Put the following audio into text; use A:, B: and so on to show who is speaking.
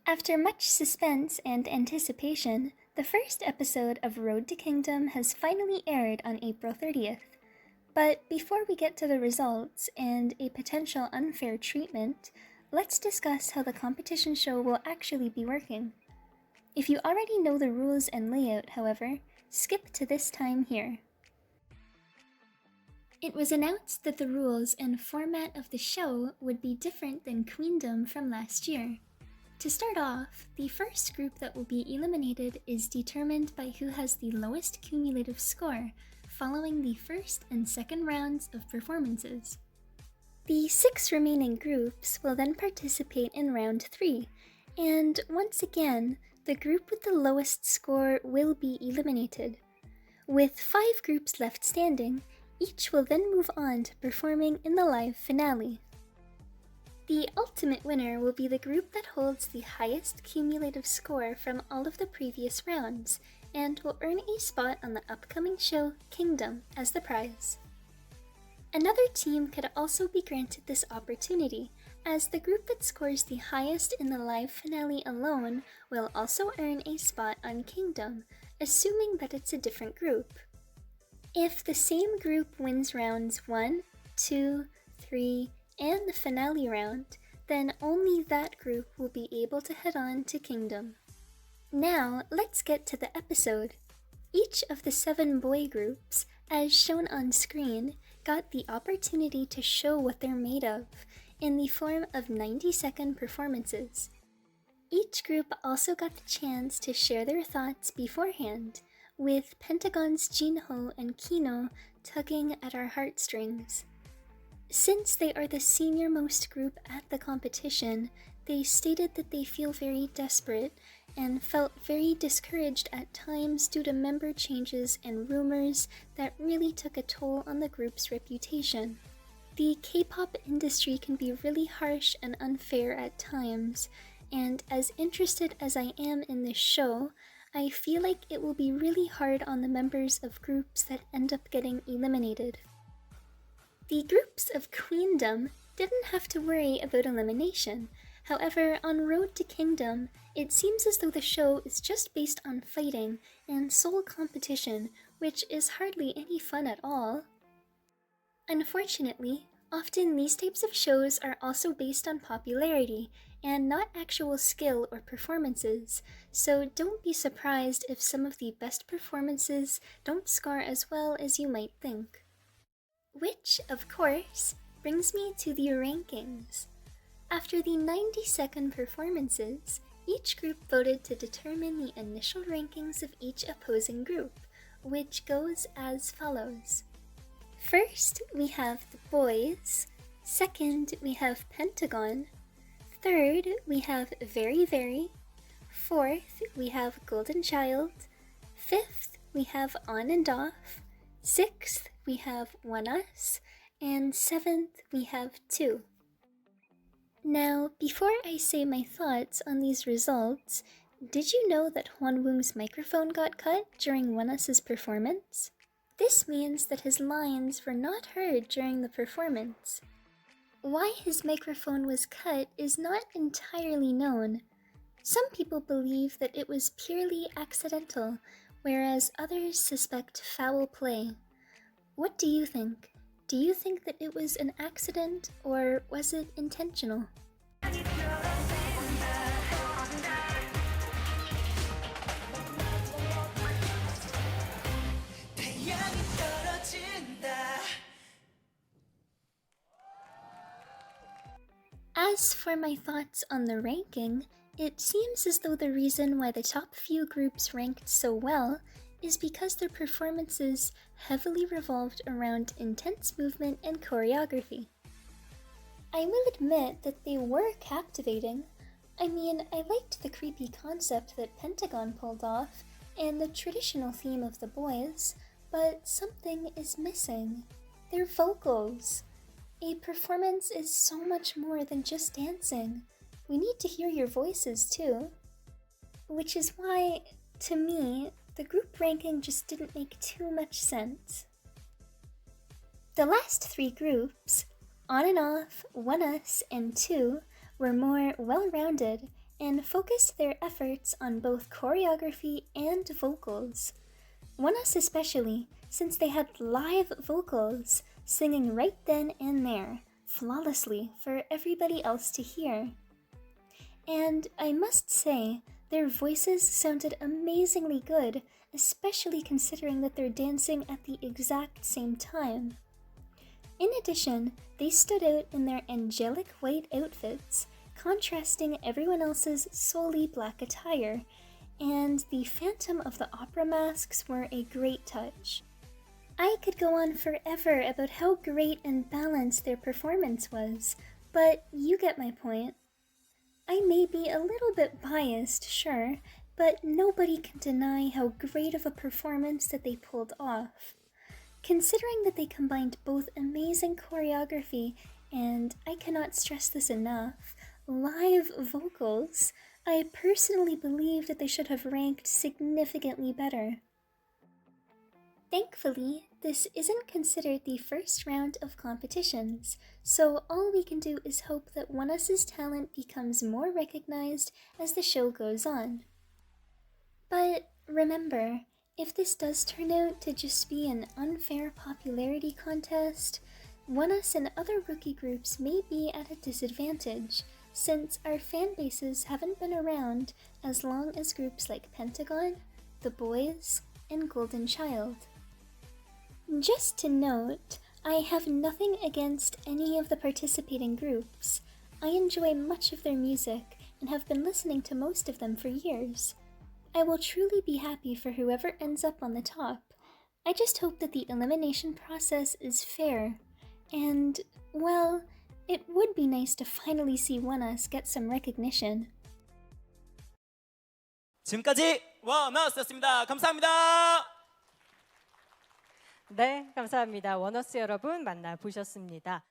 A: After much suspense and anticipation, the first episode of Road to Kingdom has finally aired on April 30th. But before we get to the results and a potential unfair treatment, let's discuss how the competition show will actually be working. If you already know the rules and layout, however, skip to this time here. It was announced that the rules and format of the show would be different than Queendom from last year. To start off, the first group that will be eliminated is determined by who has the lowest cumulative score following the first and second rounds of performances. The 6 remaining groups will then participate in round 3, and once again, the group with the lowest score will be eliminated. With 5 groups left standing, each will then move on to performing in the live finale. The ultimate winner will be the group that holds the highest cumulative score from all of the previous rounds, and will earn a spot on the upcoming show Kingdom as the prize. Another team could also be granted this opportunity, as the group that scores the highest in the live finale alone will also earn a spot on Kingdom, assuming that it's a different group. If the same group wins rounds 1, 2, 3, and the finale round, then only that group will be able to head on to Kingdom. Now, let's get to the episode. Each of the 7 boy groups, as shown on screen, got the opportunity to show what they're made of, in the form of 90-second performances. Each group also got the chance to share their thoughts beforehand, with Pentagon's Jinho and Kino tugging at our heartstrings. Since they are the senior-most group at the competition, they stated that they feel very desperate and felt very discouraged at times due to member changes and rumors that really took a toll on the group's reputation. The K-pop industry can be really harsh and unfair at times, and as interested as I am in this show, I feel like it will be really hard on the members of groups that end up getting eliminated. The groups of Queendom didn't have to worry about elimination. However, on Road to Kingdom, it seems as though the show is just based on fighting and soul competition, which is hardly any fun at all. Unfortunately, often these types of shows are also based on popularity and not actual skill or performances, so don't be surprised if some of the best performances don't score as well as you might think. Which, of course, brings me to the rankings. After the 90-second performances, each group voted to determine the initial rankings of each opposing group, which goes as follows. First, we have the boys. Second, we have Pentagon. Third, we have Very Very. Fourth, we have Golden Child. Fifth, we have On and Off. Sixth, we have Oneus. And seventh, we have 2. Now, before I say my thoughts on these results, did you know that Hwanwoong's microphone got cut during Oneus's performance? This means that his lines were not heard during the performance. Why his microphone was cut is not entirely known. Some people believe that it was purely accidental, whereas others suspect foul play. What do you think? Do you think that it was an accident, or was it intentional? As for my thoughts on the ranking, it seems as though the reason why the top few groups ranked so well is because their performances heavily revolved around intense movement and choreography. I will admit that they were captivating. I mean, I liked the creepy concept that Pentagon pulled off and the traditional theme of the boys, but something is missing. Their vocals. A performance is so much more than just dancing. We need to hear your voices too. Which is why, to me, the group ranking just didn't make too much sense. The last 3 groups, On and Off, Oneus, and 2, were more well-rounded and focused their efforts on both choreography and vocals. Oneus especially, since they had live vocals, singing right then and there, flawlessly for everybody else to hear. And I must say, their voices sounded amazingly good, especially considering that they're dancing at the exact same time. In addition, they stood out in their angelic white outfits, contrasting everyone else's solely black attire, and the Phantom of the Opera masks were a great touch. I could go on forever about how great and balanced their performance was, but you get my point. I may be a little bit biased, sure, but nobody can deny how great of a performance that they pulled off. Considering that they combined both amazing choreography and, I cannot stress this enough, live vocals, I personally believe that they should have ranked significantly better. Thankfully, this isn't considered the first round of competitions, so all we can do is hope that Oneus' talent becomes more recognized as the show goes on. But remember, if this does turn out to just be an unfair popularity contest, Oneus and other rookie groups may be at a disadvantage, since our fan bases haven't been around as long as groups like Pentagon, The Boys, and Golden Child. Just to note, I have nothing against any of the participating groups. I enjoy much of their music and have been listening to most of them for years. I will truly be happy for whoever ends up on the top. I just hope that the elimination process is fair, and, well, it would be nice to finally see Oneus get some recognition.
B: 지금까지 원어스였습니다. 감사합니다.
C: 네, 감사합니다. 원어스 여러분 만나보셨습니다.